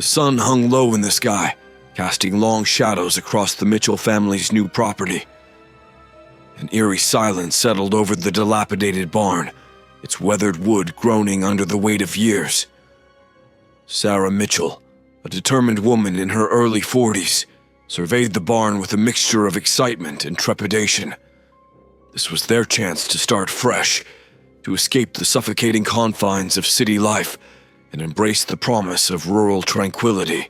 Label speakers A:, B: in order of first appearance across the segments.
A: sun hung low in the sky, casting long shadows across the Mitchell family's new property. An eerie silence settled over the dilapidated barn, its weathered wood groaning under the weight of years. Sarah Mitchell, a determined woman in her early 40s, surveyed the barn with a mixture of excitement and trepidation. This was their chance to start fresh, to escape the suffocating confines of city life and embrace the promise of rural tranquility.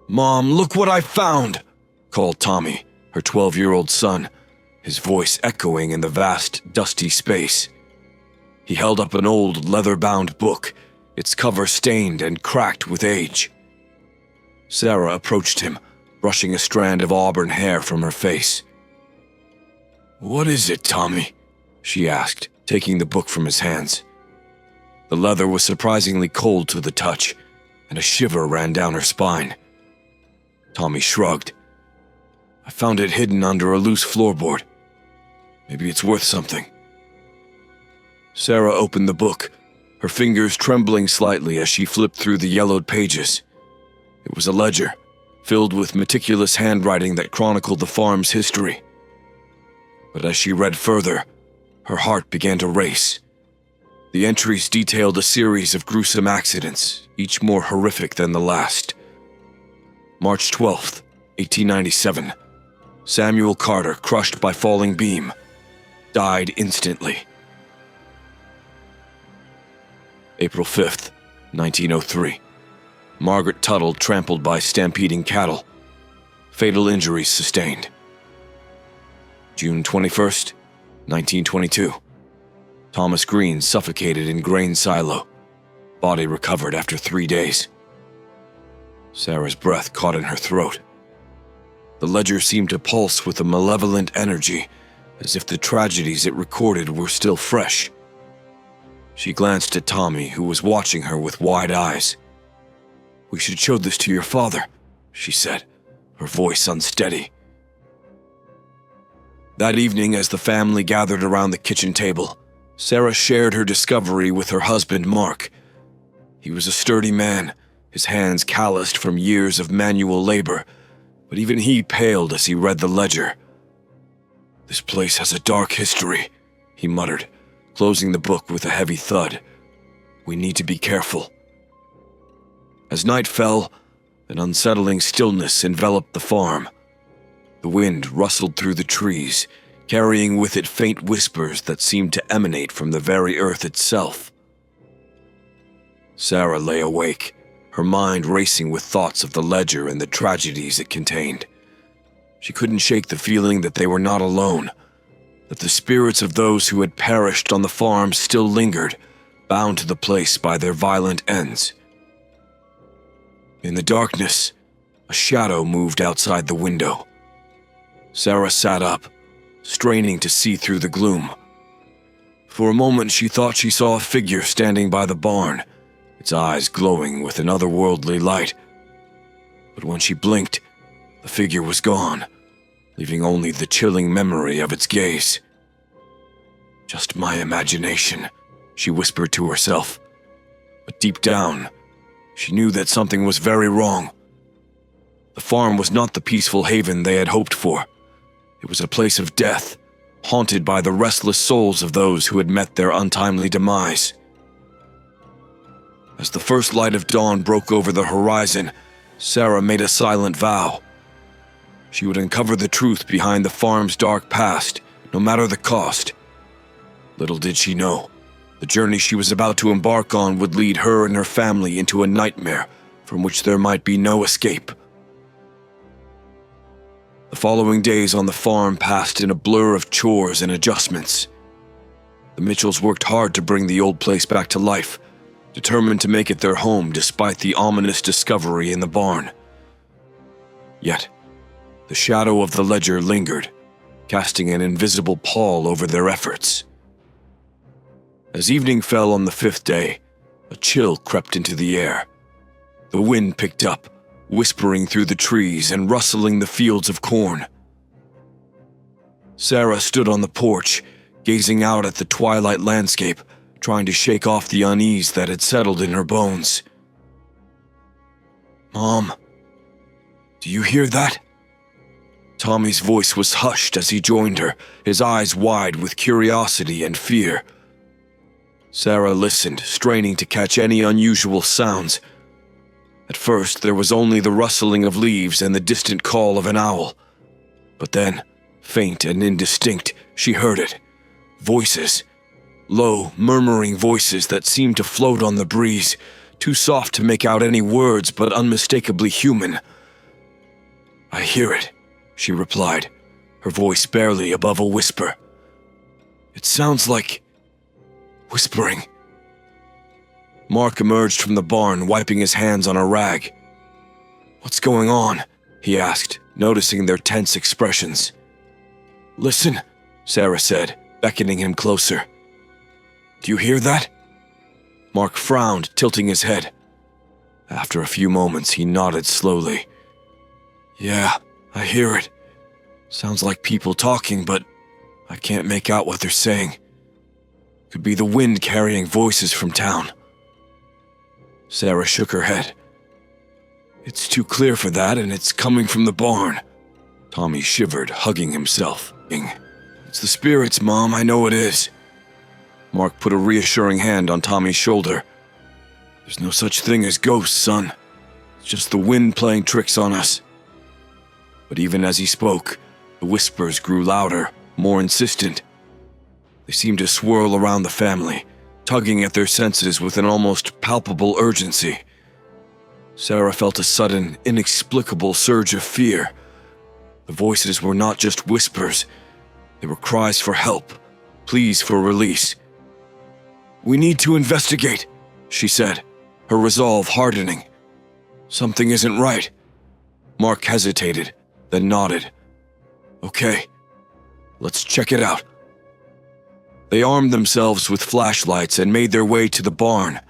A: "Mom, look what I found!" called Tommy, her 12-year-old son, his voice echoing in the vast, dusty space. He held up an old, leather-bound book, its cover stained and cracked with age. Sarah approached him, brushing a strand of auburn hair from her face. "What is it, Tommy?" she asked, taking the book from his hands. The leather was surprisingly cold to the touch, and a shiver ran down her spine. Tommy shrugged. "I found it hidden under a loose floorboard. Maybe it's worth something." Sarah opened the book, her fingers trembling slightly as she flipped through the yellowed pages. It was a ledger, filled with meticulous handwriting that chronicled the farm's history. But as she read further, her heart began to race. The entries detailed a series of gruesome accidents, each more horrific than the last. March 12th, 1897. Samuel Carter, crushed by falling beam, died instantly. April 5th, 1903. Margaret Tuttle trampled by stampeding cattle. Fatal injuries sustained. June 21st, 1922. Thomas Green suffocated in grain silo. Body recovered after 3 days. Sarah's breath caught in her throat. The ledger seemed to pulse with a malevolent energy, as if the tragedies it recorded were still fresh. She glanced at Tommy, who was watching her with wide eyes. "We should show this to your father," she said, her voice unsteady. That evening, as the family gathered around the kitchen table, Sarah shared her discovery with her husband, Mark. He was a sturdy man, his hands calloused from years of manual labor, but even he paled as he read the ledger. "This place has a dark history," he muttered, closing the book with a heavy thud. "We need to be careful." As night fell, an unsettling stillness enveloped the farm. The wind rustled through the trees, carrying with it faint whispers that seemed to emanate from the very earth itself. Sarah lay awake, her mind racing with thoughts of the ledger and the tragedies it contained. She couldn't shake the feeling that they were not alone, that the spirits of those who had perished on the farm still lingered, bound to the place by their violent ends. In the darkness, a shadow moved outside the window. Sarah sat up, straining to see through the gloom. For a moment she thought she saw a figure standing by the barn, its eyes glowing with an otherworldly light. But when she blinked, the figure was gone, leaving only the chilling memory of its gaze. "Just my imagination," she whispered to herself. But deep down, she knew that something was very wrong. The farm was not the peaceful haven they had hoped for. It was a place of death, haunted by the restless souls of those who had met their untimely demise. As the first light of dawn broke over the horizon, Sarah made a silent vow. She would uncover the truth behind the farm's dark past, no matter the cost. Little did she know, the journey she was about to embark on would lead her and her family into a nightmare from which there might be no escape. The following days on the farm passed in a blur of chores and adjustments. The Mitchells worked hard to bring the old place back to life, determined to make it their home despite the ominous discovery in the barn. Yet, the shadow of the ledger lingered, casting an invisible pall over their efforts. As evening fell on the 5th day, a chill crept into the air. The wind picked up, whispering through the trees and rustling the fields of corn. Sarah stood on the porch, gazing out at the twilight landscape, trying to shake off the unease that had settled in her bones. Mom, do you hear that? Tommy's voice was hushed as he joined her, his eyes wide with curiosity and fear. Sarah listened, straining to catch any unusual sounds. At first, there was only the rustling of leaves and the distant call of an owl. But then, faint and indistinct, she heard it. Voices. Low, murmuring voices that seemed to float on the breeze, too soft to make out any words but unmistakably human. "I hear it," she replied, her voice barely above a whisper. "It sounds like whispering." Mark emerged from the barn, wiping his hands on a rag. "What's going on?" he asked, noticing their tense expressions. "Listen," Sarah said, beckoning him closer. "Do you hear that?" Mark frowned, tilting his head. After a few moments, he nodded slowly. "Yeah, I hear it. Sounds like people talking, but I can't make out what they're saying. Could be the wind carrying voices from town." Sarah shook her head. "It's too clear for that, and it's coming from the barn." Tommy shivered, hugging himself. "It's the spirits, Mom, I know it is." Mark put a reassuring hand on Tommy's shoulder. "There's no such thing as ghosts, son. It's just the wind playing tricks on us." But even as he spoke, the whispers grew louder, more insistent. They seemed to swirl around the family, tugging at their senses with an almost palpable urgency. Sarah felt a sudden, inexplicable surge of fear. The voices were not just whispers. They were cries for help, pleas for release. "We need to investigate," she said, her resolve hardening. "Something isn't right." Mark hesitated, then nodded. "Okay, let's check it out." They armed themselves with flashlights and made their way to the barn.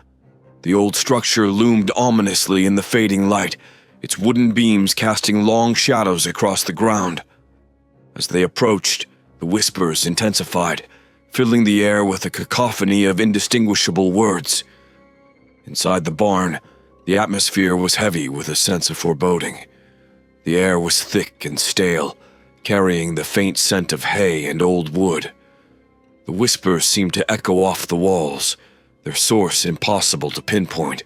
A: The old structure loomed ominously in the fading light, its wooden beams casting long shadows across the ground. As they approached, the whispers intensified, filling the air with a cacophony of indistinguishable words. Inside the barn, the atmosphere was heavy with a sense of foreboding. The air was thick and stale, carrying the faint scent of hay and old wood. The whispers seemed to echo off the walls, their source impossible to pinpoint.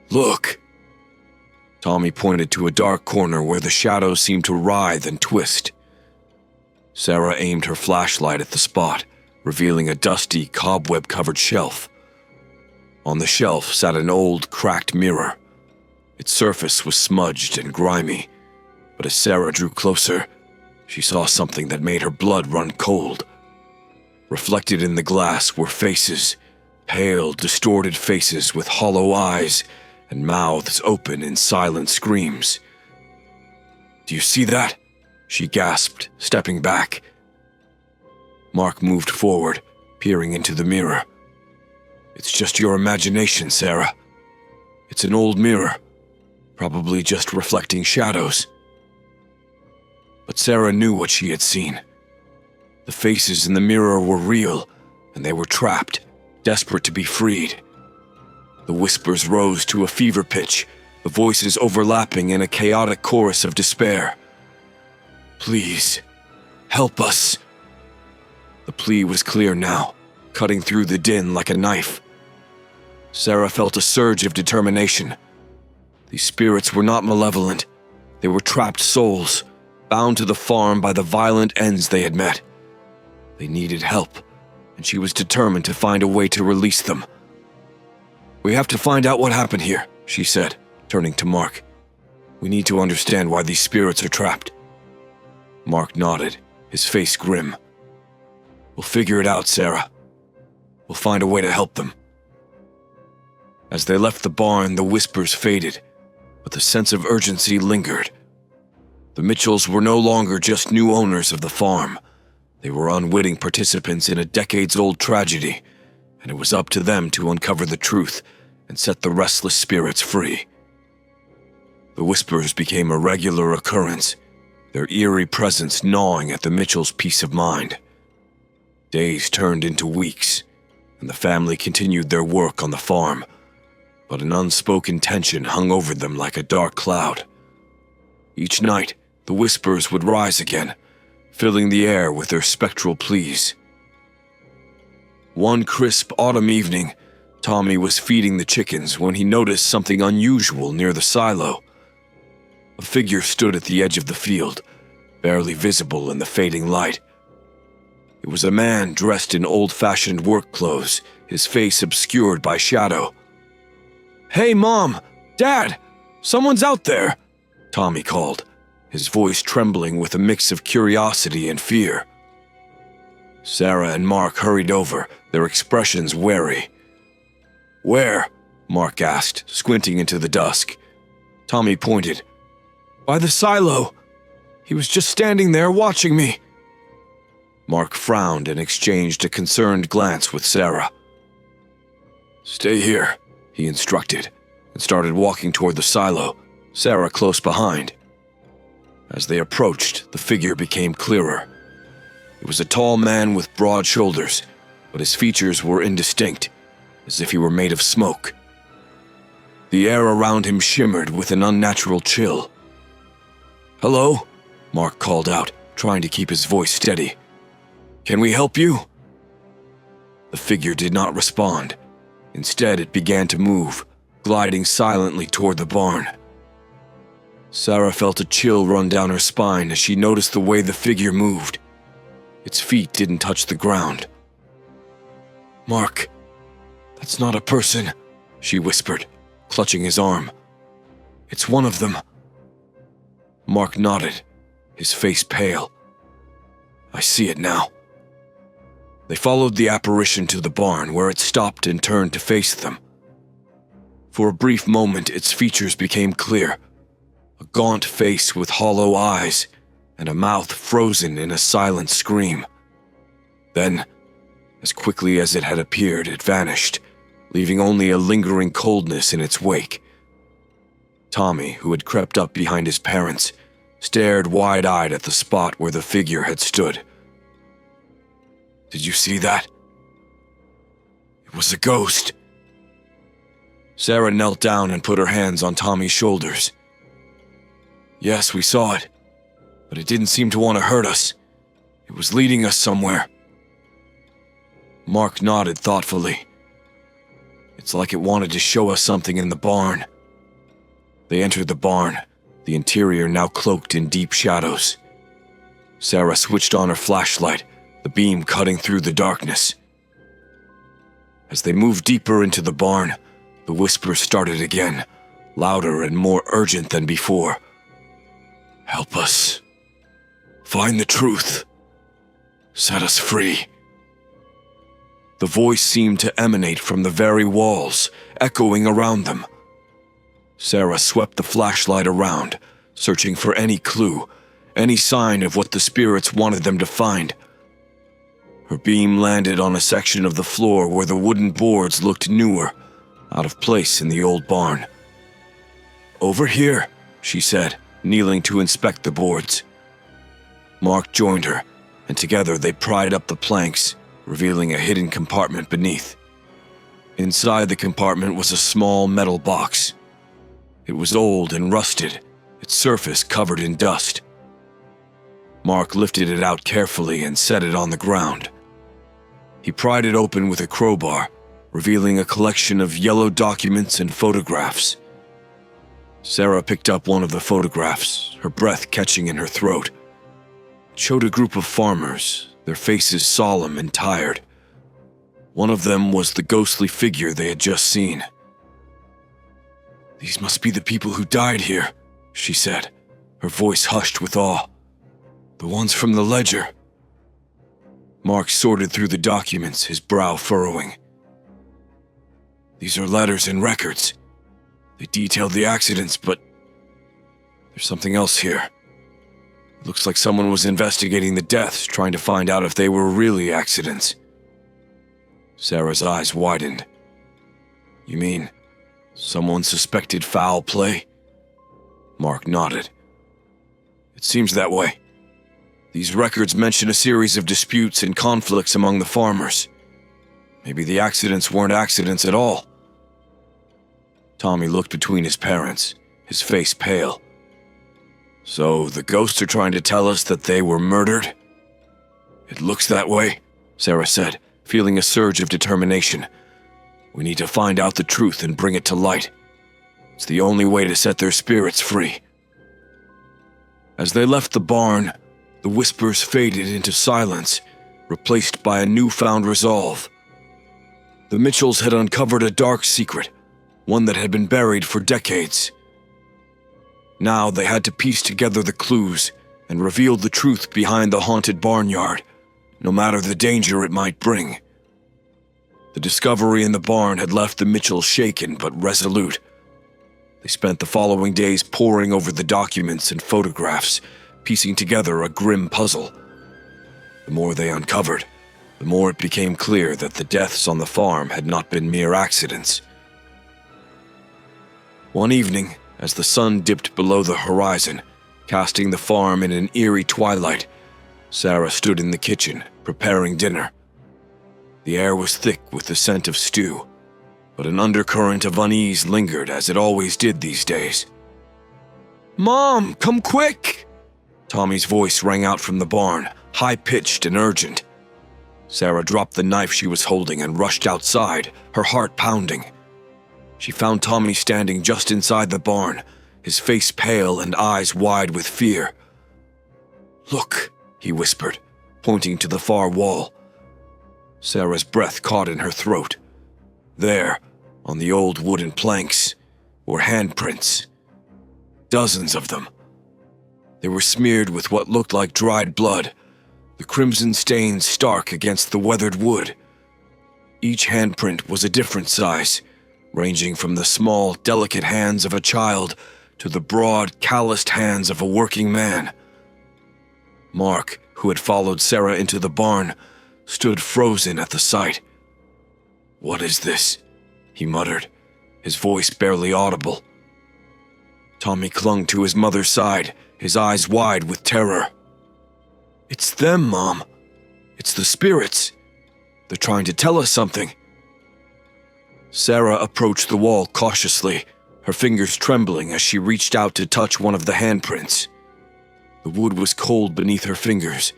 A: "Look!" Tommy pointed to a dark corner where the shadows seemed to writhe and twist. Sarah aimed her flashlight at the spot, revealing a dusty, cobweb-covered shelf. On the shelf sat an old, cracked mirror. Its surface was smudged and grimy, but as Sarah drew closer, she saw something that made her blood run cold. Reflected in the glass were faces, pale, distorted faces with hollow eyes and mouths open in silent screams. "Do you see that?" she gasped, stepping back. Mark moved forward, peering into the mirror. "It's just your imagination, Sarah. It's an old mirror, probably just reflecting shadows." But Sarah knew what she had seen. The faces in the mirror were real, and they were trapped, desperate to be freed. The whispers rose to a fever pitch, the voices overlapping in a chaotic chorus of despair. "Please, help us." The plea was clear now, cutting through the din like a knife. Sarah felt a surge of determination. These spirits were not malevolent. They were trapped souls, bound to the farm by the violent ends they had met. They needed help, and she was determined to find a way to release them. "We have to find out what happened here," she said, turning to Mark. "We need to understand why these spirits are trapped." Mark nodded, his face grim. "We'll figure it out, Sarah. We'll find a way to help them." As they left the barn, the whispers faded, but the sense of urgency lingered. The Mitchells were no longer just new owners of the farm. They were unwitting participants in a decades-old tragedy, and it was up to them to uncover the truth and set the restless spirits free. The whispers became a regular occurrence, their eerie presence gnawing at the Mitchells' peace of mind. Days turned into weeks, and the family continued their work on the farm, but an unspoken tension hung over them like a dark cloud. Each night, the whispers would rise again, filling the air with their spectral pleas. One crisp autumn evening, Tommy was feeding the chickens when he noticed something unusual near the silo. A figure stood at the edge of the field, barely visible in the fading light. It was a man dressed in old-fashioned work clothes, his face obscured by shadow. "Hey, Mom! Dad! Someone's out there!" Tommy called, his voice trembling with a mix of curiosity and fear. Sarah and Mark hurried over, their expressions wary. "Where?" Mark asked, squinting into the dusk. Tommy pointed. "By the silo. He was just standing there watching me." Mark frowned and exchanged a concerned glance with Sarah. "Stay here," he instructed, and started walking toward the silo, Sarah close behind. As they approached, the figure became clearer. It was a tall man with broad shoulders, but his features were indistinct, as if he were made of smoke. The air around him shimmered with an unnatural chill. "Hello?" Mark called out, trying to keep his voice steady. "Can we help you?" The figure did not respond. Instead, it began to move, gliding silently toward the barn. Sarah felt a chill run down her spine as she noticed the way the figure moved. Its feet didn't touch the ground. "Mark, that's not a person," she whispered, clutching his arm. "It's one of them." Mark nodded, his face pale. "I see it now." They followed the apparition to the barn, where it stopped and turned to face them. For a brief moment, its features became clear. A gaunt face with hollow eyes, and a mouth frozen in a silent scream. Then, as quickly as it had appeared, it vanished, leaving only a lingering coldness in its wake. Tommy, who had crept up behind his parents, stared wide-eyed at the spot where the figure had stood. "Did you see that?" "It was a ghost." Sarah knelt down and put her hands on Tommy's shoulders. "Yes, we saw it, but it didn't seem to want to hurt us. It was leading us somewhere." Mark nodded thoughtfully. "It's like it wanted to show us something in the barn." They entered the barn, the interior now cloaked in deep shadows. Sarah switched on her flashlight, the beam cutting through the darkness. As they moved deeper into the barn, the whispers started again, louder and more urgent than before. "Help us. Find the truth. Set us free." The voice seemed to emanate from the very walls, echoing around them. Sarah swept the flashlight around, searching for any clue, any sign of what the spirits wanted them to find. Her beam landed on a section of the floor where the wooden boards looked newer, out of place in the old barn. "Over here," she said, kneeling to inspect the boards. Mark joined her, and together they pried up the planks, revealing a hidden compartment beneath. Inside the compartment was a small metal box. It was old and rusted, its surface covered in dust. Mark lifted it out carefully and set it on the ground. He pried it open with a crowbar, revealing a collection of yellow documents and photographs. Sarah picked up one of the photographs, her breath catching in her throat. It showed a group of farmers, their faces solemn and tired. One of them was the ghostly figure they had just seen. "These must be the people who died here," she said, her voice hushed with awe. "The ones from the ledger." Mark sorted through the documents, his brow furrowing. "These are letters and records. They detailed the accidents, but there's something else here. It looks like someone was investigating the deaths, trying to find out if they were really accidents." Sarah's eyes widened. "You mean someone suspected foul play?" Mark nodded. "It seems that way. These records mention a series of disputes and conflicts among the farmers. Maybe the accidents weren't accidents at all." Tommy looked between his parents, his face pale. "So the ghosts are trying to tell us that they were murdered?" "It looks that way," Sarah said, feeling a surge of determination. "We need to find out the truth and bring it to light. It's the only way to set their spirits free." As they left the barn, the whispers faded into silence, replaced by a newfound resolve. The Mitchells had uncovered a dark secret, one that had been buried for decades. Now they had to piece together the clues and reveal the truth behind the haunted barnyard, no matter the danger it might bring. The discovery in the barn had left the Mitchells shaken but resolute. They spent the following days poring over the documents and photographs, piecing together a grim puzzle. The more they uncovered, the more it became clear that the deaths on the farm had not been mere accidents. One evening, as the sun dipped below the horizon, casting the farm in an eerie twilight, Sarah stood in the kitchen, preparing dinner. The air was thick with the scent of stew, but an undercurrent of unease lingered as it always did these days. "Mom, come quick!" Tommy's voice rang out from the barn, high-pitched and urgent. Sarah dropped the knife she was holding and rushed outside, her heart pounding. She found Tommy standing just inside the barn, his face pale and eyes wide with fear. "Look," he whispered, pointing to the far wall. Sarah's breath caught in her throat. There, on the old wooden planks, were handprints. Dozens of them. They were smeared with what looked like dried blood, the crimson stains stark against the weathered wood. Each handprint was a different size, ranging from the small, delicate hands of a child to the broad, calloused hands of a working man. Mark, who had followed Sarah into the barn, stood frozen at the sight. "What is this?" he muttered, his voice barely audible. Tommy clung to his mother's side, his eyes wide with terror. "It's them, Mom. It's the spirits. They're trying to tell us something." Sarah approached the wall cautiously, her fingers trembling as she reached out to touch one of the handprints. The wood was cold beneath her fingers,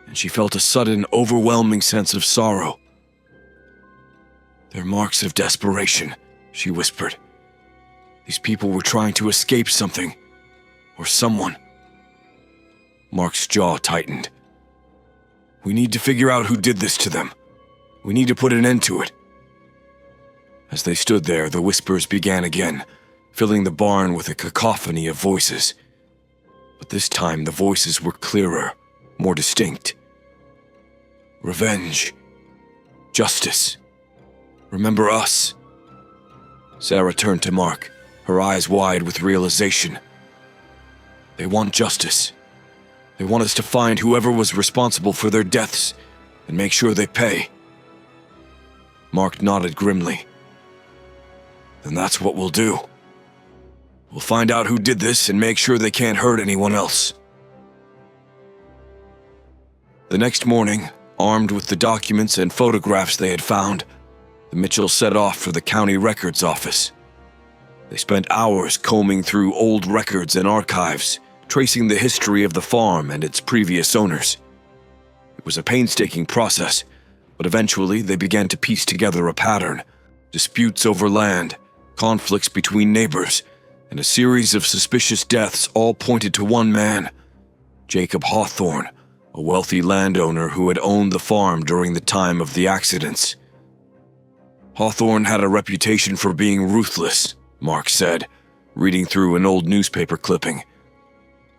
A: and she felt a sudden, overwhelming sense of sorrow. "They're marks of desperation," she whispered. "These people were trying to escape something, or someone." Mark's jaw tightened. "We need to figure out who did this to them. We need to put an end to it." As they stood there, the whispers began again, filling the barn with a cacophony of voices. But this time the voices were clearer, more distinct. "Revenge. Justice. Remember us." Sarah turned to Mark, her eyes wide with realization. "They want justice. They want us to find whoever was responsible for their deaths and make sure they pay." Mark nodded grimly. "Then that's what we'll do. We'll find out who did this and make sure they can't hurt anyone else." The next morning, armed with the documents and photographs they had found, the Mitchells set off for the county records office. They spent hours combing through old records and archives, tracing the history of the farm and its previous owners. It was a painstaking process, but eventually they began to piece together a pattern: disputes over land, conflicts between neighbors, and a series of suspicious deaths all pointed to one man, Jacob Hawthorne, a wealthy landowner who had owned the farm during the time of the accidents. Hawthorne had a reputation for being ruthless, Mark said, reading through an old newspaper clipping.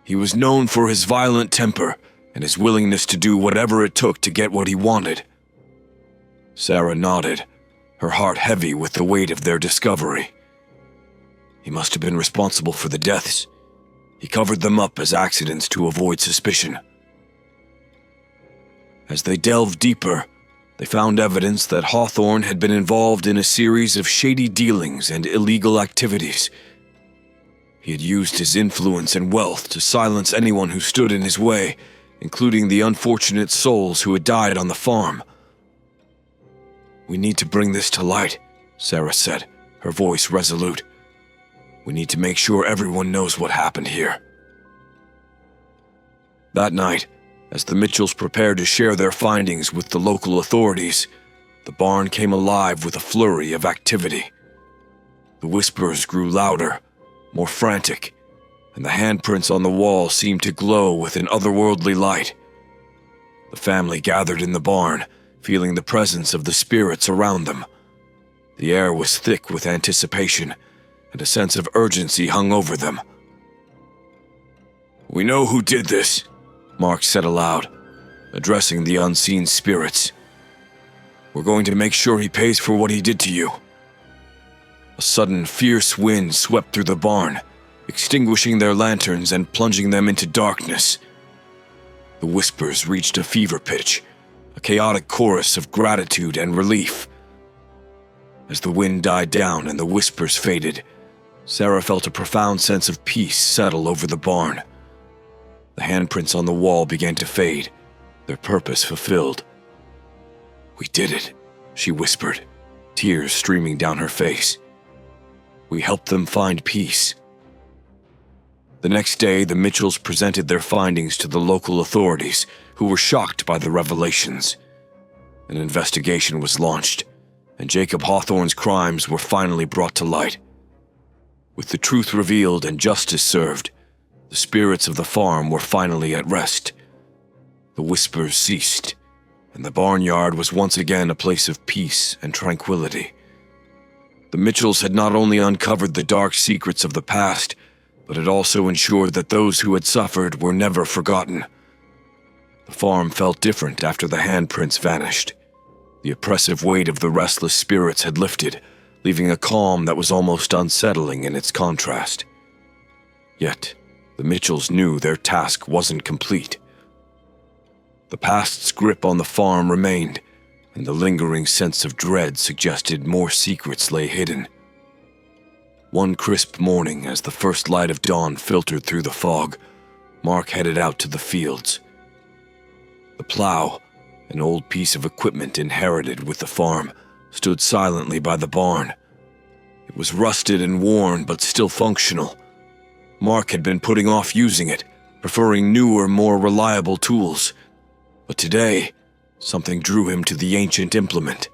A: He was known for his violent temper and his willingness to do whatever it took to get what he wanted. Sarah nodded, her heart heavy with the weight of their discovery. He must have been responsible for the deaths. He covered them up as accidents to avoid suspicion. As they delved deeper, they found evidence that Hawthorne had been involved in a series of shady dealings and illegal activities. He had used his influence and wealth to silence anyone who stood in his way, including the unfortunate souls who had died on the farm. "We need to bring this to light," Sarah said, her voice resolute. We need to make sure everyone knows what happened here. That night, as the Mitchells prepared to share their findings with the local authorities, the barn came alive with a flurry of activity. The whispers grew louder, more frantic, and the handprints on the wall seemed to glow with an otherworldly light. The family gathered in the barn, feeling the presence of the spirits around them. The air was thick with anticipation, and a sense of urgency hung over them. "We know who did this," Mark said aloud, addressing the unseen spirits. "We're going to make sure he pays for what he did to you." A sudden, fierce wind swept through the barn, extinguishing their lanterns and plunging them into darkness. The whispers reached a fever pitch, a chaotic chorus of gratitude and relief. As the wind died down and the whispers faded, Sarah felt a profound sense of peace settle over the barn. The handprints on the wall began to fade, their purpose fulfilled. "We did it," she whispered, tears streaming down her face. "We helped them find peace." The next day, the Mitchells presented their findings to the local authorities, who were shocked by the revelations. An investigation was launched, and Jacob Hawthorne's crimes were finally brought to light. With the truth revealed and justice served, the spirits of the farm were finally at rest. The whispers ceased, and the barnyard was once again a place of peace and tranquility. The Mitchells had not only uncovered the dark secrets of the past, but it also ensured that those who had suffered were never forgotten. The farm felt different after the handprints vanished. The oppressive weight of the restless spirits had lifted, leaving a calm that was almost unsettling in its contrast. Yet, the Mitchells knew their task wasn't complete. The past's grip on the farm remained, and the lingering sense of dread suggested more secrets lay hidden. One crisp morning, as the first light of dawn filtered through the fog, Mark headed out to the fields. The plow, an old piece of equipment inherited with the farm, stood silently by the barn. It was rusted and worn, but still functional. Mark had been putting off using it, preferring newer, more reliable tools. But today, something drew him to the ancient implement.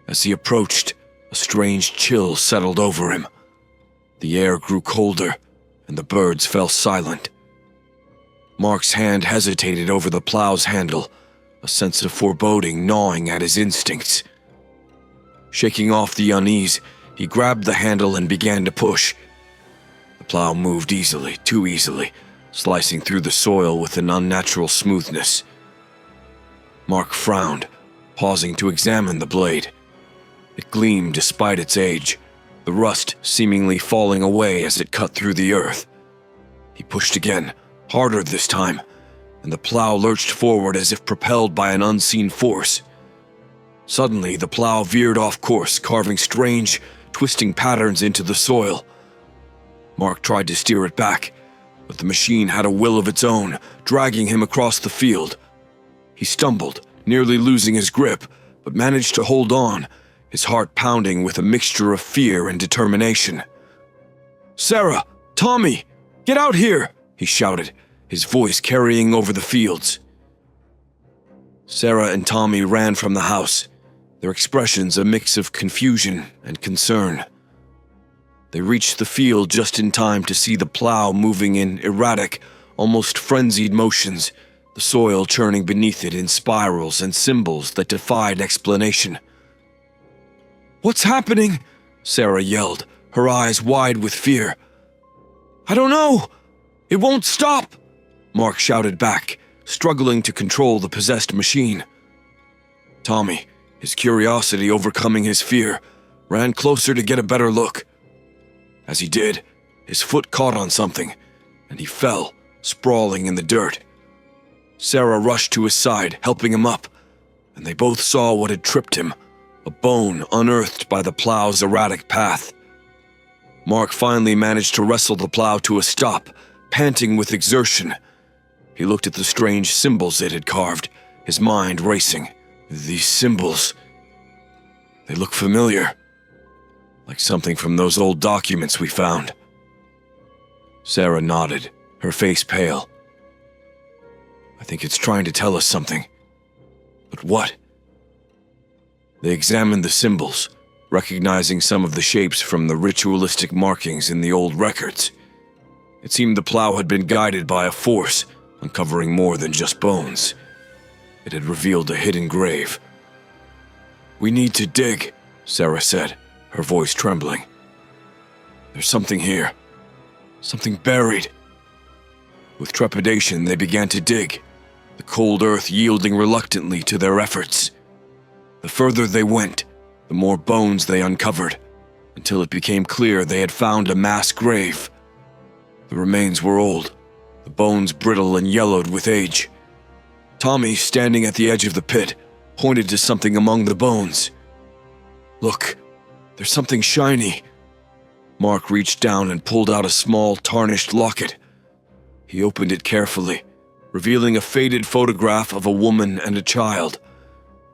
A: As he approached, a strange chill settled over him. The air grew colder, and the birds fell silent. Mark's hand hesitated over the plow's handle, a sense of foreboding gnawing at his instincts. Shaking off the unease, he grabbed the handle and began to push. The plow moved easily, too easily, slicing through the soil with an unnatural smoothness. Mark frowned, pausing to examine the blade. It gleamed despite its age, the rust seemingly falling away as it cut through the earth. He pushed again, harder this time, and the plow lurched forward as if propelled by an unseen force. Suddenly, the plow veered off course, carving strange, twisting patterns into the soil. Mark tried to steer it back, but the machine had a will of its own, dragging him across the field. He stumbled, nearly losing his grip, but managed to hold on, his heart pounding with a mixture of fear and determination. "Sarah! Tommy! Get out here!" he shouted, his voice carrying over the fields. Sarah and Tommy ran from the house, their expressions a mix of confusion and concern. They reached the field just in time to see the plow moving in erratic, almost frenzied motions, the soil churning beneath it in spirals and symbols that defied explanation. "What's happening?" Sarah yelled, her eyes wide with fear. "I don't know! It won't stop!" Mark shouted back, struggling to control the possessed machine. Tommy, his curiosity overcoming his fear, ran closer to get a better look. As he did, his foot caught on something, and he fell, sprawling in the dirt. Sarah rushed to his side, helping him up, and they both saw what had tripped him, a bone unearthed by the plow's erratic path. Mark finally managed to wrestle the plow to a stop, panting with exertion. He looked at the strange symbols it had carved, his mind racing. These symbols, they look familiar. like something from those old documents we found. Sarah nodded, her face pale. I think it's trying to tell us something. But what? They examined the symbols, recognizing some of the shapes from the ritualistic markings in the old records. It seemed the plow had been guided by a force, uncovering more than just bones. It had revealed a hidden grave. We need to dig, Sarah said, her voice trembling. There's something here. Something buried. With trepidation, they began to dig, the cold earth yielding reluctantly to their efforts. The further they went, the more bones they uncovered, until it became clear they had found a mass grave. The remains were old, the bones brittle and yellowed with age. Tommy, standing at the edge of the pit, pointed to something among the bones. Look, there's something shiny. Mark reached down and pulled out a small, tarnished locket. He opened it carefully, revealing a faded photograph of a woman and a child,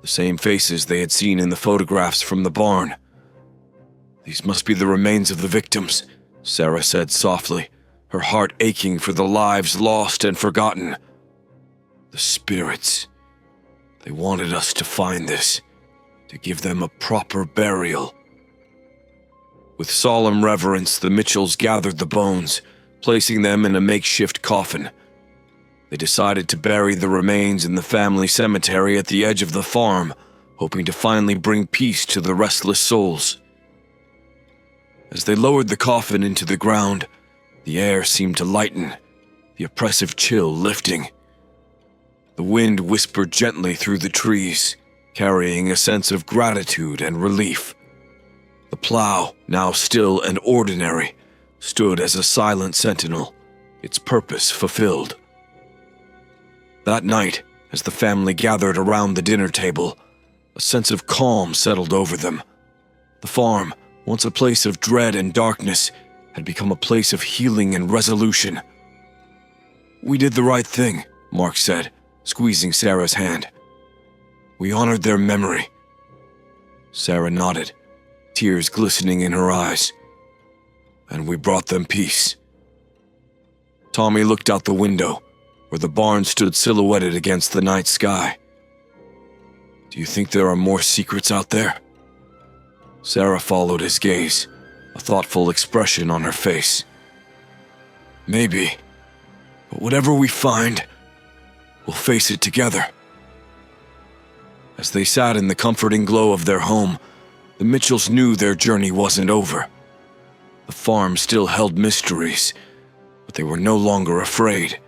A: the same faces they had seen in the photographs from the barn. These must be the remains of the victims, Sarah said softly, her heart aching for the lives lost and forgotten. The spirits. They wanted us to find this, to give them a proper burial. With solemn reverence, the Mitchells gathered the bones, placing them in a makeshift coffin. They decided to bury the remains in the family cemetery at the edge of the farm, hoping to finally bring peace to the restless souls. As they lowered the coffin into the ground, the air seemed to lighten, the oppressive chill lifting. The wind whispered gently through the trees, carrying a sense of gratitude and relief. The plow, now still and ordinary, stood as a silent sentinel, its purpose fulfilled. That night, as the family gathered around the dinner table, a sense of calm settled over them. The farm, once a place of dread and darkness, had become a place of healing and resolution. We did the right thing, Mark said, squeezing Sarah's hand. We honored their memory. Sarah nodded, tears glistening in her eyes. And we brought them peace. Tommy looked out the window, where the barn stood silhouetted against the night sky. Do you think there are more secrets out there? Sarah followed his gaze, a thoughtful expression on her face. Maybe, but whatever we find, we'll face it together. As they sat in the comforting glow of their home, the Mitchells knew their journey wasn't over. The farm still held mysteries, but they were no longer afraid.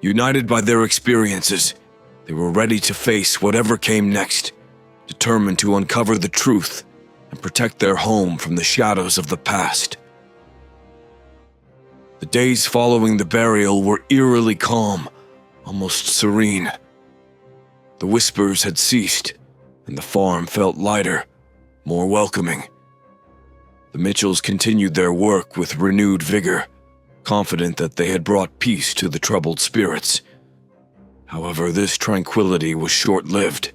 A: United by their experiences, they were ready to face whatever came next, determined to uncover the truth and protect their home from the shadows of the past. The days following the burial were eerily calm, almost serene. The whispers had ceased, and the farm felt lighter, more welcoming. The Mitchells continued their work with renewed vigor, confident that they had brought peace to the troubled spirits. However, this tranquility was short-lived.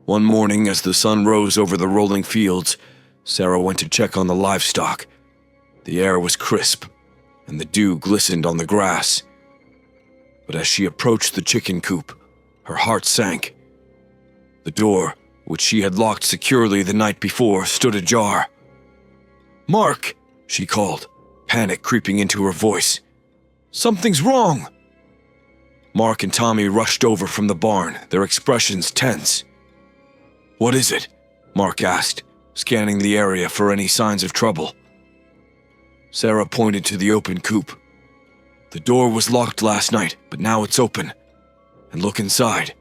A: One morning, as the sun rose over the rolling fields, Sarah went to check on the livestock. The air was crisp, and the dew glistened on the grass. But as she approached the chicken coop, her heart sank. The door, which she had locked securely the night before, stood ajar. "Mark!" she called, panic creeping into her voice. "Something's wrong!" Mark and Tommy rushed over from the barn, their expressions tense. "What is it?" Mark asked, scanning the area for any signs of trouble. Sarah pointed to the open coop. "The door was locked last night, but now it's open. And look inside."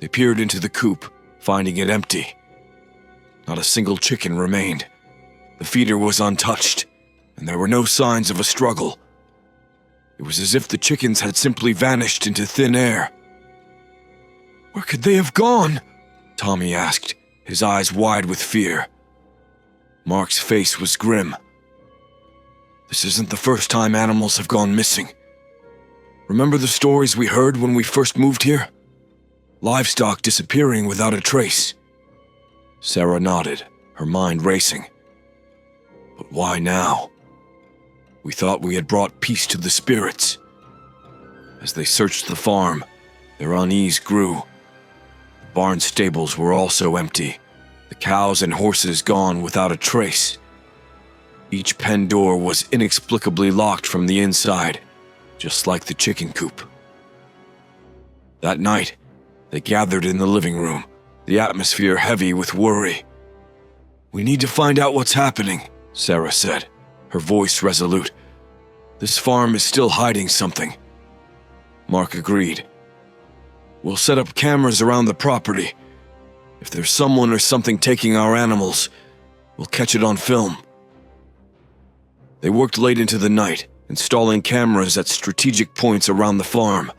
A: They peered into the coop, finding it empty. Not a single chicken remained. The feeder was untouched, and there were no signs of a struggle. It was as if the chickens had simply vanished into thin air. "Where could they have gone?" Tommy asked, his eyes wide with fear. Mark's face was grim. "This isn't the first time animals have gone missing. Remember the stories we heard when we first moved here? Livestock disappearing without a trace." Sarah nodded, her mind racing. But why now? We thought we had brought peace to the spirits. As they searched the farm, their unease grew. The barn stables were also empty, the cows and horses gone without a trace. Each pen door was inexplicably locked from the inside, just like the chicken coop. That night, they gathered in the living room, the atmosphere heavy with worry. "We need to find out what's happening," Sarah said, her voice resolute. "This farm is still hiding something." Mark agreed. "We'll set up cameras around the property. If there's someone or something taking our animals, we'll catch it on film." They worked late into the night, installing cameras at strategic points around the farm.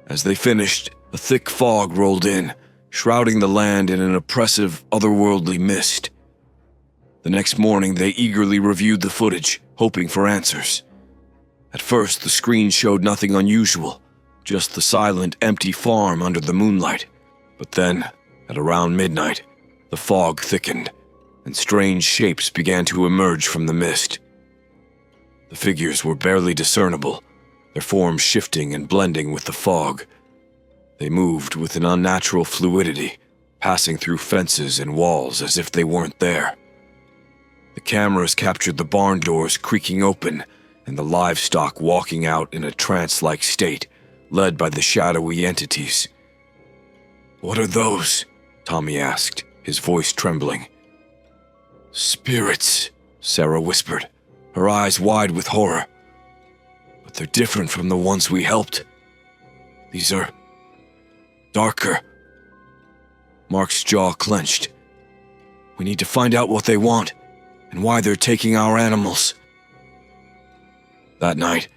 A: As they finished, a thick fog rolled in, shrouding the land in an oppressive, otherworldly mist. The next morning, they eagerly reviewed the footage, hoping for answers. At first, the screen showed nothing unusual, just the silent, empty farm under the moonlight. But then, at around midnight, the fog thickened, and strange shapes began to emerge from the mist. The figures were barely discernible, their forms shifting and blending with the fog. They moved with an unnatural fluidity, passing through fences and walls as if they weren't there. The cameras captured the barn doors creaking open and the livestock walking out in a trance-like state, led by the shadowy entities. "What are those?" Tommy asked, his voice trembling. "Spirits," Sarah whispered, her eyes wide with horror. "But they're different from the ones we helped. These are darker." Mark's jaw clenched. "We need to find out what they want, and why they're taking our animals." That night,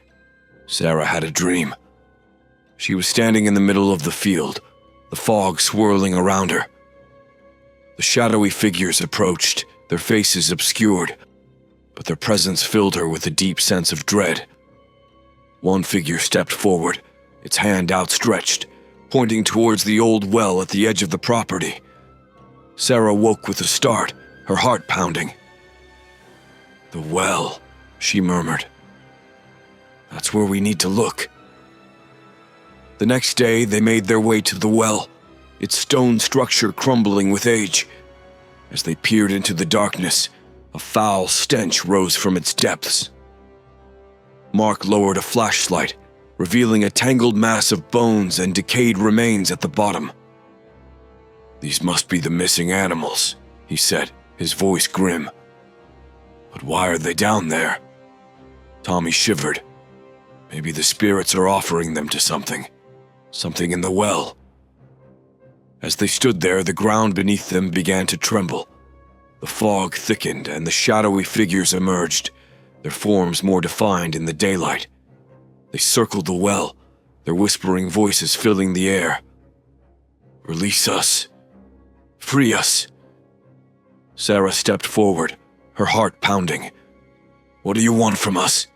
A: Sarah had a dream. She was standing in the middle of the field, the fog swirling around her. The shadowy figures approached, their faces obscured, but their presence filled her with a deep sense of dread. One figure stepped forward, its hand outstretched, pointing towards the old well at the edge of the property. Sarah woke with a start, her heart pounding. "The well," she murmured. "That's where we need to look." The next day, they made their way to the well, its stone structure crumbling with age. As they peered into the darkness, a foul stench rose from its depths. Mark lowered a flashlight, revealing a tangled mass of bones and decayed remains at the bottom. "These must be the missing animals," he said, his voice grim. "But why are they down there?" Tommy shivered. Maybe the spirits are offering them to something in the well. As they stood there, the ground beneath them began to tremble. The fog thickened and the shadowy figures emerged, their forms more defined in the daylight. They circled the well, their whispering voices filling the air. "Release us. Free us." Sarah stepped forward, her heart pounding. "What do you want from us?"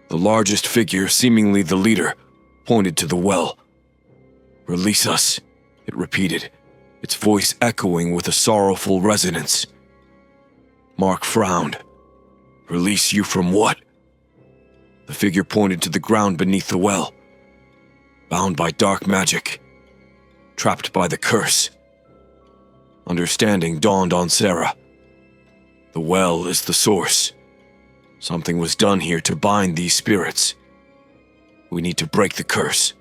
A: The largest figure, seemingly the leader, pointed to the well. "Release us," it repeated, its voice echoing with a sorrowful resonance. Mark frowned. "Release you from what?" The figure pointed to the ground beneath the well. "Bound by dark magic. Trapped by the curse." Understanding dawned on Sarah. The well is the source. Something was done here to bind these spirits. We need to break the curse.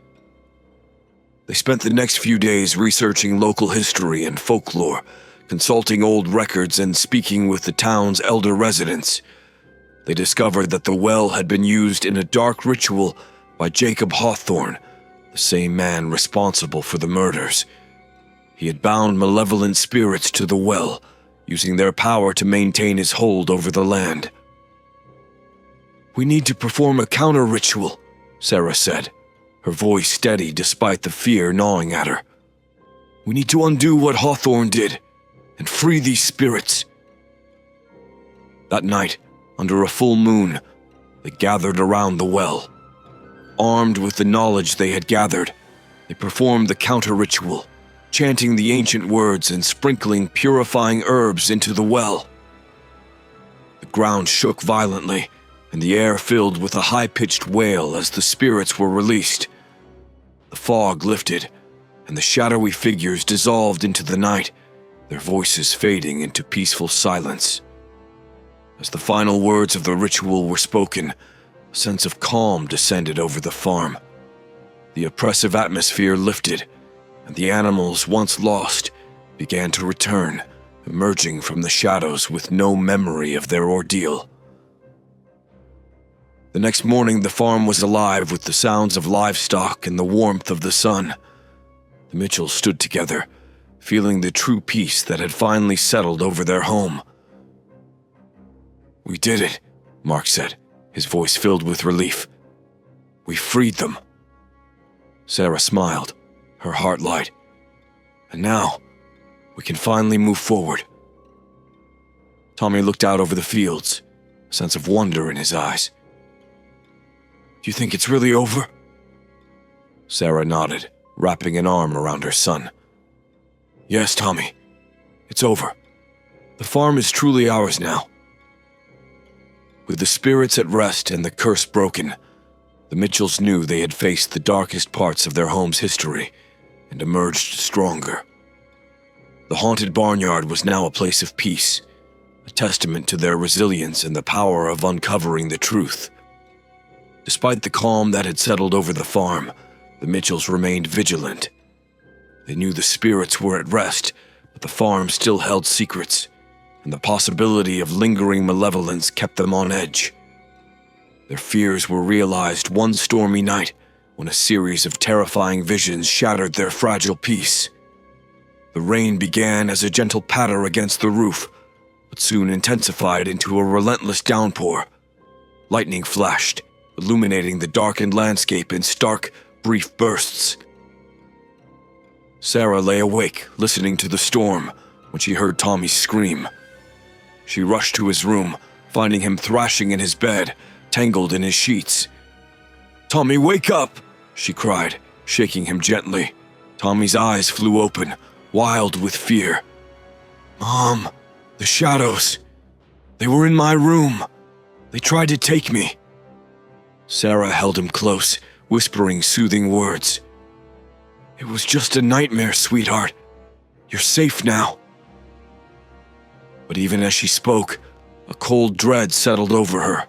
A: They spent the next few days researching local history and folklore, consulting old records and speaking with the town's elder residents. They discovered that the well had been used in a dark ritual by Jacob Hawthorne, the same man responsible for the murders. He had bound malevolent spirits to the well, using their power to maintain his hold over the land. "We need to perform a counter-ritual," Sarah said, her voice steady despite the fear gnawing at her. "We need to undo what Hawthorne did, and free these spirits." That night, under a full moon, they gathered around the well. Armed with the knowledge they had gathered, they performed the counter-ritual, chanting the ancient words and sprinkling purifying herbs into the well. The ground shook violently, and the air filled with a high-pitched wail as the spirits were released. The fog lifted, and the shadowy figures dissolved into the night, their voices fading into peaceful silence. As the final words of the ritual were spoken, a sense of calm descended over the farm. The oppressive atmosphere lifted, and the animals once lost began to return, emerging from the shadows with no memory of their ordeal. The next morning, the farm was alive with the sounds of livestock and the warmth of the sun. The Mitchells stood together, feeling the true peace that had finally settled over their home. "We did it," Mark said, his voice filled with relief. "We freed them." Sarah smiled, her heart light. "And now, we can finally move forward." Tommy looked out over the fields, a sense of wonder in his eyes. "Do you think it's really over?" Sarah nodded, wrapping an arm around her son. "Yes, Tommy, it's over. The farm is truly ours now." With the spirits at rest and the curse broken, the Mitchells knew they had faced the darkest parts of their home's history and emerged stronger. The haunted barnyard was now a place of peace, a testament to their resilience and the power of uncovering the truth. Despite the calm that had settled over the farm, the Mitchells remained vigilant. They knew the spirits were at rest, but the farm still held secrets, and the possibility of lingering malevolence kept them on edge. Their fears were realized one stormy night when a series of terrifying visions shattered their fragile peace. The rain began as a gentle patter against the roof, but soon intensified into a relentless downpour. Lightning flashed, illuminating the darkened landscape in stark, brief bursts. Sarah lay awake, listening to the storm, when she heard Tommy scream. She rushed to his room, finding him thrashing in his bed, tangled in his sheets. "Tommy, wake up!" she cried, shaking him gently. Tommy's eyes flew open, wild with fear. "Mom, the shadows. They were in my room. They tried to take me." Sarah held him close, whispering soothing words. "It was just a nightmare, sweetheart. You're safe now." But even as she spoke, a cold dread settled over her.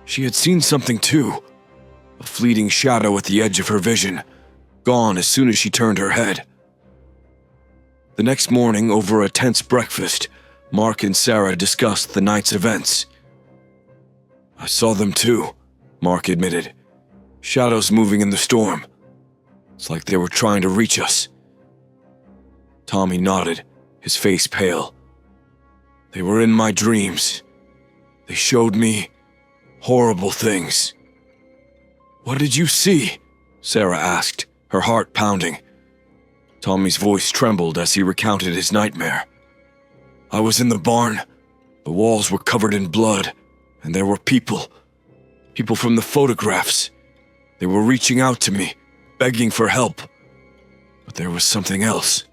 A: She had seen something too, a fleeting shadow at the edge of her vision, gone as soon as she turned her head. The next morning, over a tense breakfast, Mark and Sarah discussed the night's events. "I saw them too," Mark admitted. "Shadows moving in the storm. It's like they were trying to reach us." Tommy nodded, his face pale. "They were in my dreams. They showed me horrible things." "What did you see?" Sarah asked, her heart pounding. Tommy's voice trembled as he recounted his nightmare. "I was in the barn. The walls were covered in blood, and there were people from the photographs. They were reaching out to me, begging for help. But there was something else,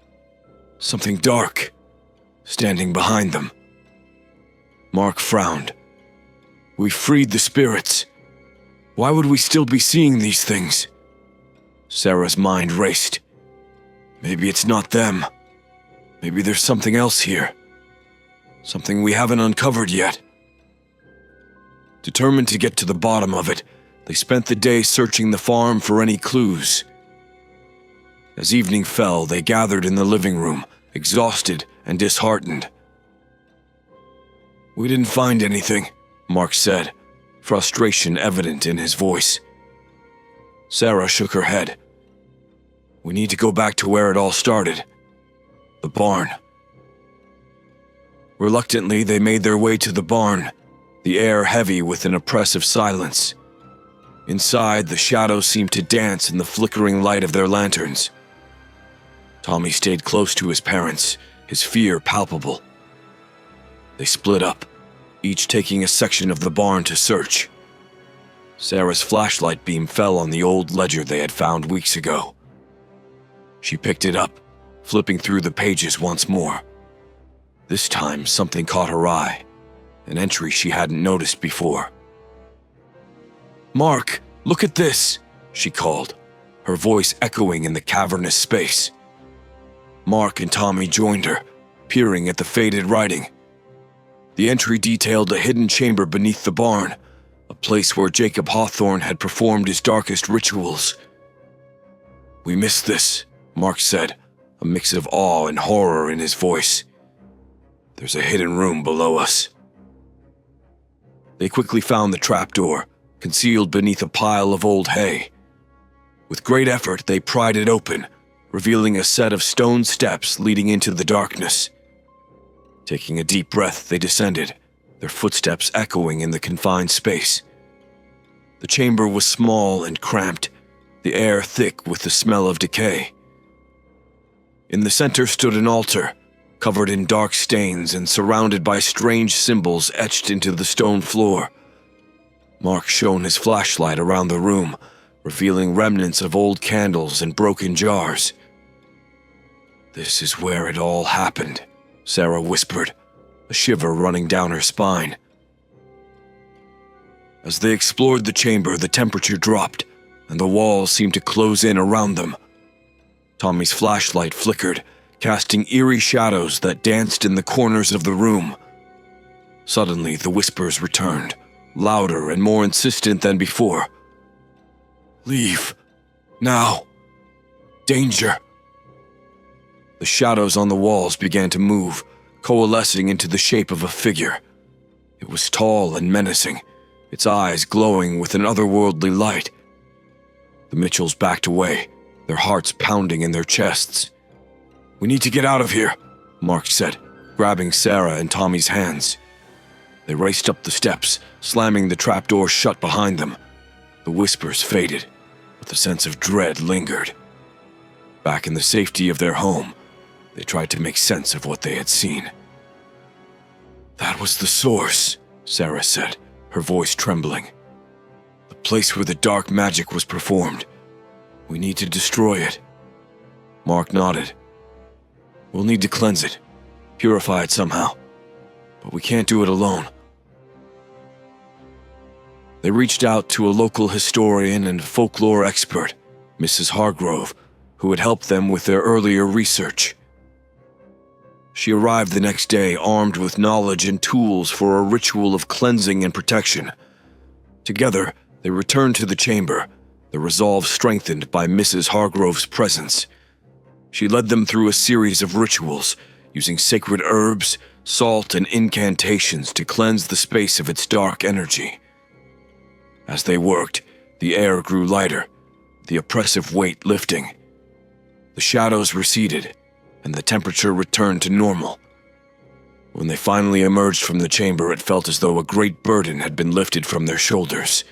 A: something dark, standing behind them." Mark frowned. "We freed the spirits. Why would we still be seeing these things?" Sarah's mind raced. "Maybe it's not them. Maybe there's something else here. Something we haven't uncovered yet." Determined to get to the bottom of it, they spent the day searching the farm for any clues. As evening fell, they gathered in the living room, exhausted and disheartened. "We didn't find anything," Mark said, frustration evident in his voice. Sarah shook her head. "We need to go back to where it all started. The barn." Reluctantly, they made their way to the barn, the air heavy with an oppressive silence. Inside, the shadows seemed to dance in the flickering light of their lanterns. Tommy stayed close to his parents, his fear palpable. They split up, each taking a section of the barn to search. Sarah's flashlight beam fell on the old ledger they had found weeks ago. She picked it up, flipping through the pages once more. This time, something caught her eye, an entry she hadn't noticed before. "Mark, look at this," she called, her voice echoing in the cavernous space. Mark and Tommy joined her, peering at the faded writing. The entry detailed a hidden chamber beneath the barn, a place where Jacob Hawthorne had performed his darkest rituals. "We missed this," Mark said, a mix of awe and horror in his voice. "There's a hidden room below us." They quickly found the trapdoor, concealed beneath a pile of old hay. With great effort, they pried it open, revealing a set of stone steps leading into the darkness. Taking a deep breath, they descended, their footsteps echoing in the confined space. The chamber was small and cramped, the air thick with the smell of decay. In the center stood an altar, covered in dark stains and surrounded by strange symbols etched into the stone floor. Mark shone his flashlight around the room, revealing remnants of old candles and broken jars. "This is where it all happened," Sarah whispered, a shiver running down her spine. As they explored the chamber, the temperature dropped, and the walls seemed to close in around them. Tommy's flashlight flickered, casting eerie shadows that danced in the corners of the room. Suddenly, the whispers returned, louder and more insistent than before. "Leave. Now. Danger." The shadows on the walls began to move, coalescing into the shape of a figure. It was tall and menacing, its eyes glowing with an otherworldly light. The Mitchells backed away, their hearts pounding in their chests. "We need to get out of here," Mark said, grabbing Sarah and Tommy's hands. They raced up the steps, slamming the trapdoor shut behind them. The whispers faded, but the sense of dread lingered. Back in the safety of their home, they tried to make sense of what they had seen. "That was the source," Sarah said, her voice trembling. "The place where the dark magic was performed. We need to destroy it." Mark nodded. "We'll need to cleanse it, purify it somehow, but we can't do it alone." They reached out to a local historian and folklore expert, Mrs. Hargrove, who had helped them with their earlier research. She arrived the next day armed with knowledge and tools for a ritual of cleansing and protection. Together, they returned to the chamber, their resolve strengthened by Mrs. Hargrove's presence. She led them through a series of rituals, using sacred herbs, salt, and incantations to cleanse the space of its dark energy. As they worked, the air grew lighter, the oppressive weight lifting. The shadows receded, and the temperature returned to normal. When they finally emerged from the chamber, it felt as though a great burden had been lifted from their shoulders.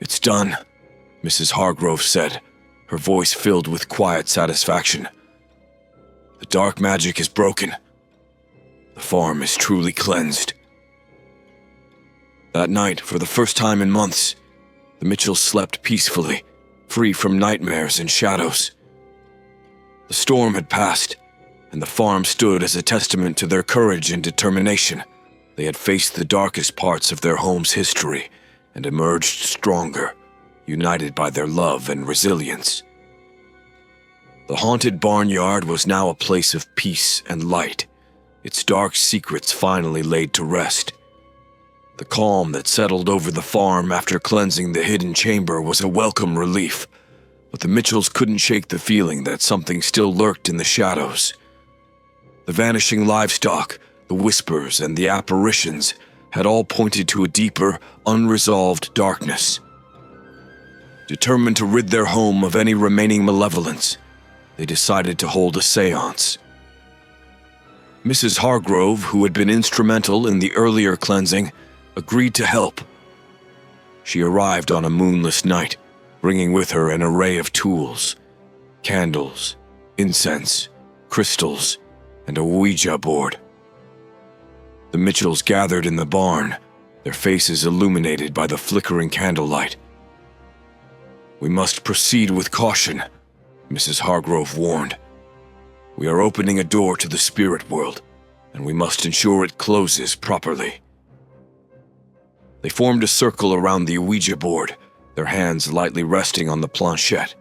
A: "It's done," Mrs. Hargrove said, her voice filled with quiet satisfaction. "The dark magic is broken. The farm is truly cleansed." That night, for the first time in months, the Mitchells slept peacefully, free from nightmares and shadows. The storm had passed, and the farm stood as a testament to their courage and determination. They had faced the darkest parts of their home's history and emerged stronger, united by their love and resilience. The haunted barnyard was now a place of peace and light, its dark secrets finally laid to rest. The calm that settled over the farm after cleansing the hidden chamber was a welcome relief, but the Mitchells couldn't shake the feeling that something still lurked in the shadows. The vanishing livestock, the whispers, and the apparitions had all pointed to a deeper, unresolved darkness. Determined to rid their home of any remaining malevolence, they decided to hold a séance. Mrs. Hargrove, who had been instrumental in the earlier cleansing, agreed to help. She arrived on a moonless night, bringing with her an array of tools, candles, incense, crystals, and a Ouija board. The Mitchells gathered in the barn, their faces illuminated by the flickering candlelight. "We must proceed with caution," Mrs. Hargrove warned. We are opening a door to the spirit world, and we must ensure it closes properly." They formed a circle around the Ouija board, their hands lightly resting on the planchette.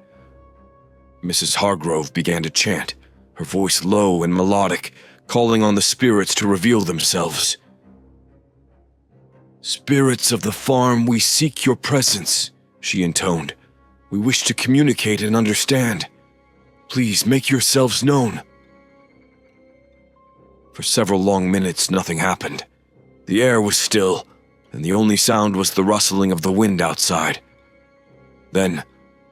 A: Mrs. Hargrove began to chant, her voice low and melodic, calling on the spirits to reveal themselves. "Spirits of the farm, we seek your presence," she intoned. "We wish to communicate and understand. Please make yourselves known." For several long minutes, nothing happened. The air was still, and the only sound was the rustling of the wind outside. Then,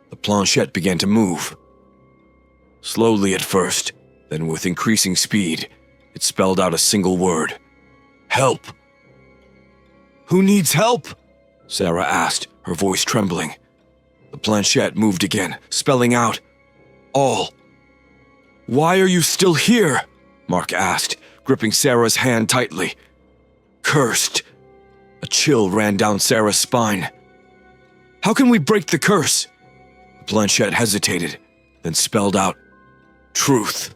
A: the planchette began to move. Slowly at first, then with increasing speed, it spelled out a single word. "Help!" "Who needs help?" Sarah asked, her voice trembling. The planchette moved again, spelling out, "All." "Why are you still here?" Mark asked, gripping Sarah's hand tightly. "Cursed." A chill ran down Sarah's spine. "How can we break the curse?" The planchette hesitated, then spelled out, "Truth."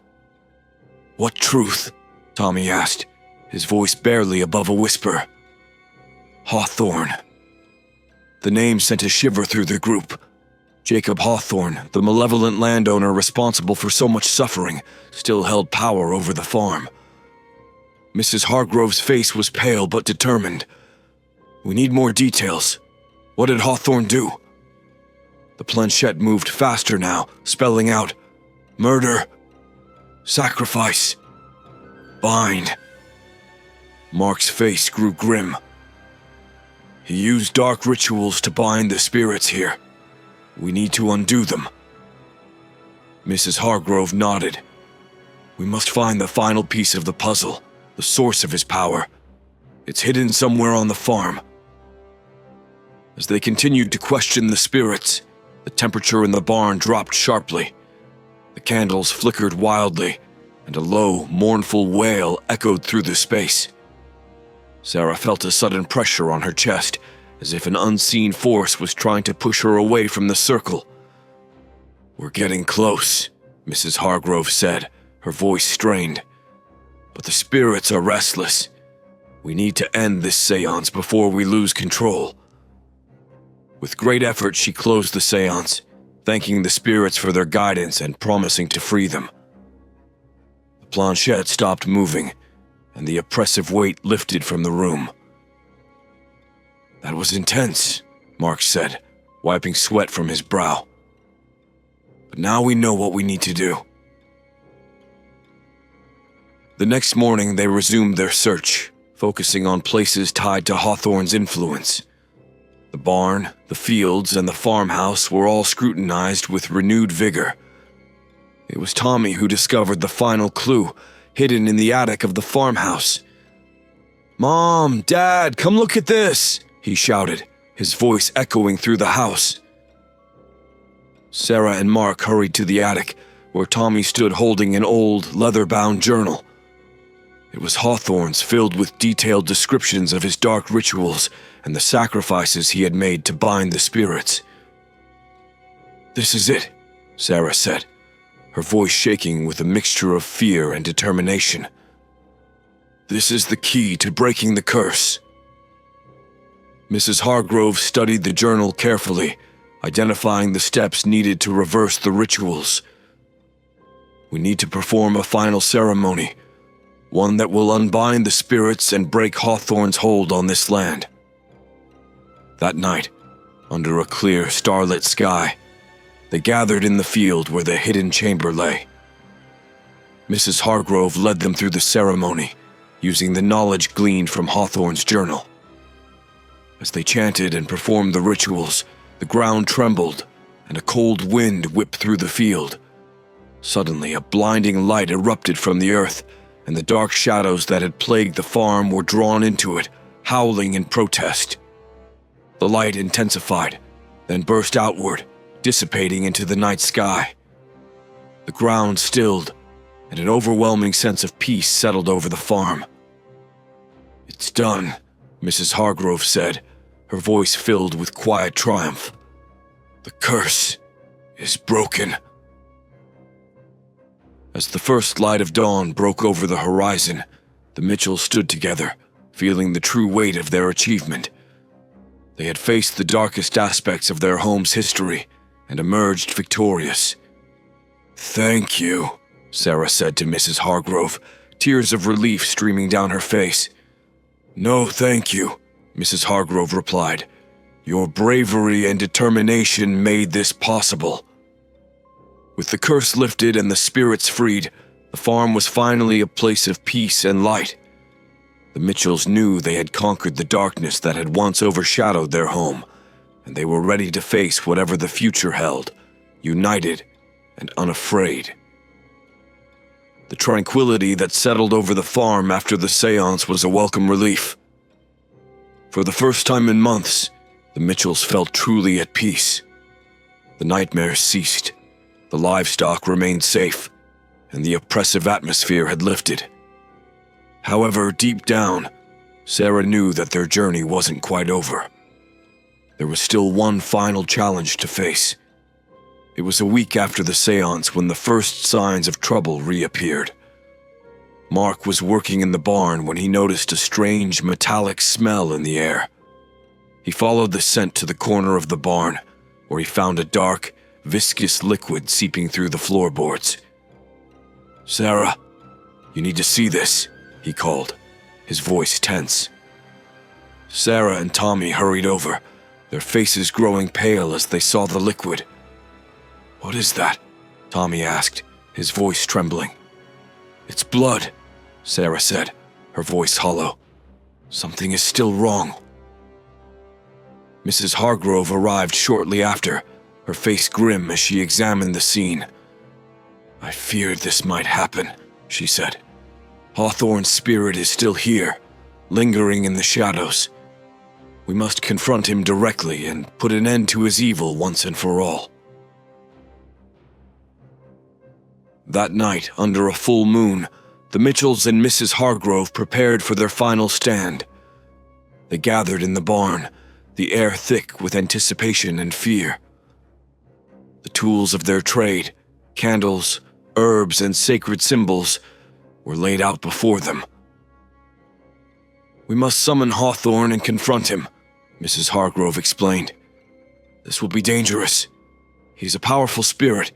A: "What truth?" Tommy asked, his voice barely above a whisper. "Hawthorne." The name sent a shiver through the group. Jacob Hawthorne, the malevolent landowner responsible for so much suffering, still held power over the farm. Mrs. Hargrove's face was pale but determined. "We need more details. What did Hawthorne do?" The planchette moved faster now, spelling out, "Murder. Sacrifice. Bind." Mark's face grew grim. "He used dark rituals to bind the spirits here. We need to undo them." Mrs. Hargrove nodded. "We must find the final piece of the puzzle, the source of his power. It's hidden somewhere on the farm." As they continued to question the spirits, the temperature in the barn dropped sharply. The candles flickered wildly, and a low, mournful wail echoed through the space. Sarah felt a sudden pressure on her chest, as if an unseen force was trying to push her away from the circle. "We're getting close," Mrs. Hargrove said, her voice strained. "But the spirits are restless. We need to end this seance before we lose control." With great effort, she closed the seance, thanking the spirits for their guidance and promising to free them. The planchette stopped moving, and the oppressive weight lifted from the room. "That was intense," Mark said, wiping sweat from his brow. "But now we know what we need to do." The next morning, they resumed their search, focusing on places tied to Hawthorne's influence. The barn, the fields, and the farmhouse were all scrutinized with renewed vigor. It was Tommy who discovered the final clue, hidden in the attic of the farmhouse. "Mom, Dad, come look at this!" he shouted, his voice echoing through the house. Sarah and Mark hurried to the attic, where Tommy stood holding an old, leather-bound journal. It was Hawthorne's, filled with detailed descriptions of his dark rituals and the sacrifices he had made to bind the spirits. "This is it," Sarah said, her voice shaking with a mixture of fear and determination. "This is the key to breaking the curse." Mrs. Hargrove studied the journal carefully, identifying the steps needed to reverse the rituals. "We need to perform a final ceremony, one that will unbind the spirits and break Hawthorne's hold on this land." That night, under a clear, starlit sky, they gathered in the field where the hidden chamber lay. Mrs. Hargrove led them through the ceremony, using the knowledge gleaned from Hawthorne's journal. As they chanted and performed the rituals, the ground trembled, and a cold wind whipped through the field. Suddenly, a blinding light erupted from the earth, and the dark shadows that had plagued the farm were drawn into it, howling in protest. The light intensified, then burst outward, dissipating into the night sky. The ground stilled, and an overwhelming sense of peace settled over the farm. "It's done," Mrs. Hargrove said, her voice filled with quiet triumph. "The curse is broken." As the first light of dawn broke over the horizon, the Mitchells stood together, feeling the true weight of their achievement. They had faced the darkest aspects of their home's history and emerged victorious. "Thank you," Sarah said to Mrs. Hargrove, tears of relief streaming down her face. "No, thank you," Mrs. Hargrove replied. "Your bravery and determination made this possible." With the curse lifted and the spirits freed, the farm was finally a place of peace and light. The Mitchells knew they had conquered the darkness that had once overshadowed their home, and they were ready to face whatever the future held, united and unafraid. The tranquility that settled over the farm after the seance was a welcome relief. For the first time in months, the Mitchells felt truly at peace. The nightmares ceased, the livestock remained safe, and the oppressive atmosphere had lifted. However, deep down, Sarah knew that their journey wasn't quite over. There was still one final challenge to face. It was a week after the seance when the first signs of trouble reappeared. Mark was working in the barn when he noticed a strange metallic smell in the air. He followed the scent to the corner of the barn, where he found a dark, viscous liquid seeping through the floorboards. "Sarah, you need to see this," he called, his voice tense. Sarah and Tommy hurried over, their faces growing pale as they saw the liquid. "What is that?" Tommy asked, his voice trembling. "It's blood," Sarah said, her voice hollow. "Something is still wrong." Mrs. Hargrove arrived shortly after, her face grim as she examined the scene. "I feared this might happen," she said. "Hawthorne's spirit is still here, lingering in the shadows. We must confront him directly and put an end to his evil once and for all." That night, under a full moon, the Mitchells and Mrs. Hargrove prepared for their final stand. They gathered in the barn, the air thick with anticipation and fear. The tools of their trade, candles, herbs, and sacred symbols, were laid out before them. "We must summon Hawthorne and confront him," Mrs. Hargrove explained. "This will be dangerous. He's a powerful spirit,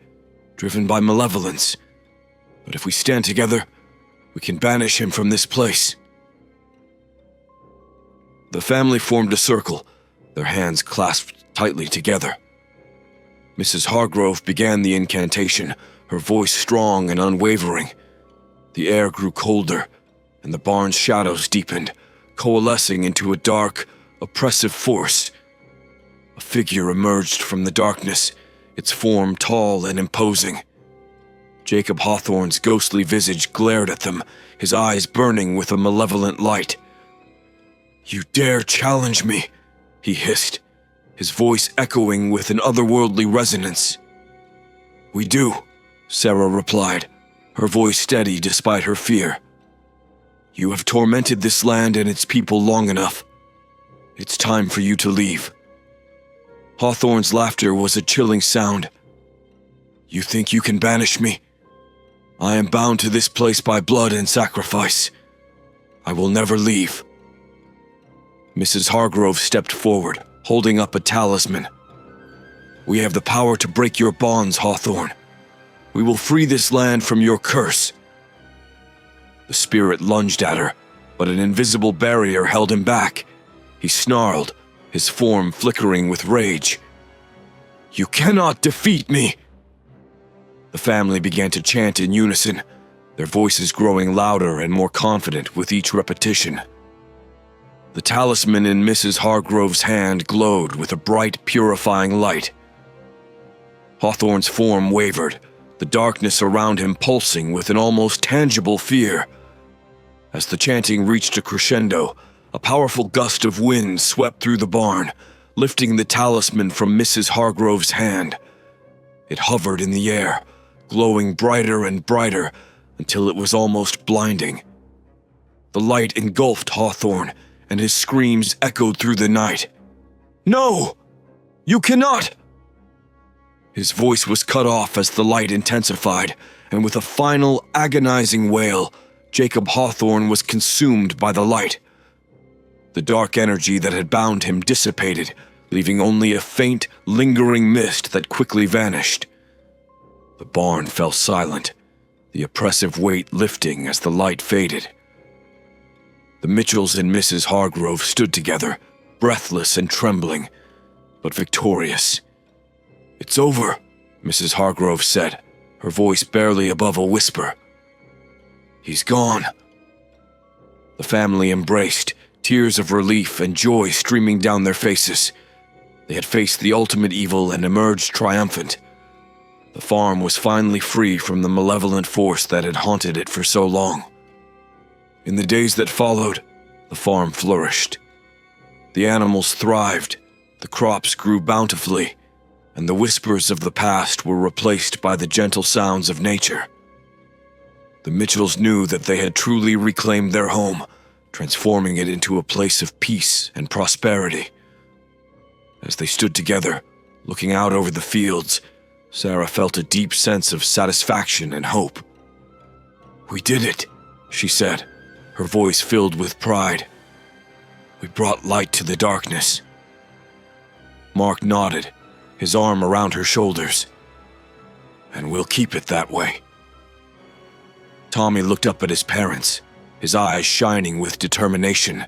A: driven by malevolence. But if we stand together, we can banish him from this place." The family formed a circle, their hands clasped tightly together. Mrs. Hargrove began the incantation, her voice strong and unwavering. The air grew colder, and the barn's shadows deepened, coalescing into a dark, oppressive force. A figure emerged from the darkness, its form tall and imposing. Jacob Hawthorne's ghostly visage glared at them, his eyes burning with a malevolent light. "You dare challenge me?" he hissed, his voice echoing with an otherworldly resonance. "We do," Sarah replied, her voice steady despite her fear. "You have tormented this land and its people long enough. It's time for you to leave." Hawthorne's laughter was a chilling sound. "You think you can banish me? I am bound to this place by blood and sacrifice. I will never leave." Mrs. Hargrove stepped forward, holding up a talisman. "We have the power to break your bonds, Hawthorne. We will free this land from your curse." The spirit lunged at her, but an invisible barrier held him back. He snarled, his form flickering with rage. "You cannot defeat me!" The family began to chant in unison, their voices growing louder and more confident with each repetition. The talisman in Mrs. Hargrove's hand glowed with a bright, purifying light. Hawthorne's form wavered, the darkness around him pulsing with an almost tangible fear. As the chanting reached a crescendo, a powerful gust of wind swept through the barn, lifting the talisman from Mrs. Hargrove's hand. It hovered in the air, glowing brighter and brighter until it was almost blinding. The light engulfed Hawthorne, and his screams echoed through the night. "No! You cannot!" His voice was cut off as the light intensified, and with a final agonizing wail, Jacob Hawthorne was consumed by the light. The dark energy that had bound him dissipated, leaving only a faint, lingering mist that quickly vanished. The barn fell silent, the oppressive weight lifting as the light faded. The Mitchells and Mrs. Hargrove stood together, breathless and trembling, but victorious. "It's over," Mrs. Hargrove said, her voice barely above a whisper. "He's gone." The family embraced, tears of relief and joy streaming down their faces. They had faced the ultimate evil and emerged triumphant. The farm was finally free from the malevolent force that had haunted it for so long. In the days that followed, the farm flourished. The animals thrived, the crops grew bountifully, and the whispers of the past were replaced by the gentle sounds of nature. The Mitchells knew that they had truly reclaimed their home, transforming it into a place of peace and prosperity. As they stood together, looking out over the fields, Sarah felt a deep sense of satisfaction and hope. "We did it," she said, her voice filled with pride. "We brought light to the darkness." Mark nodded, his arm around her shoulders. "And we'll keep it that way." Tommy looked up at his parents, his eyes shining with determination.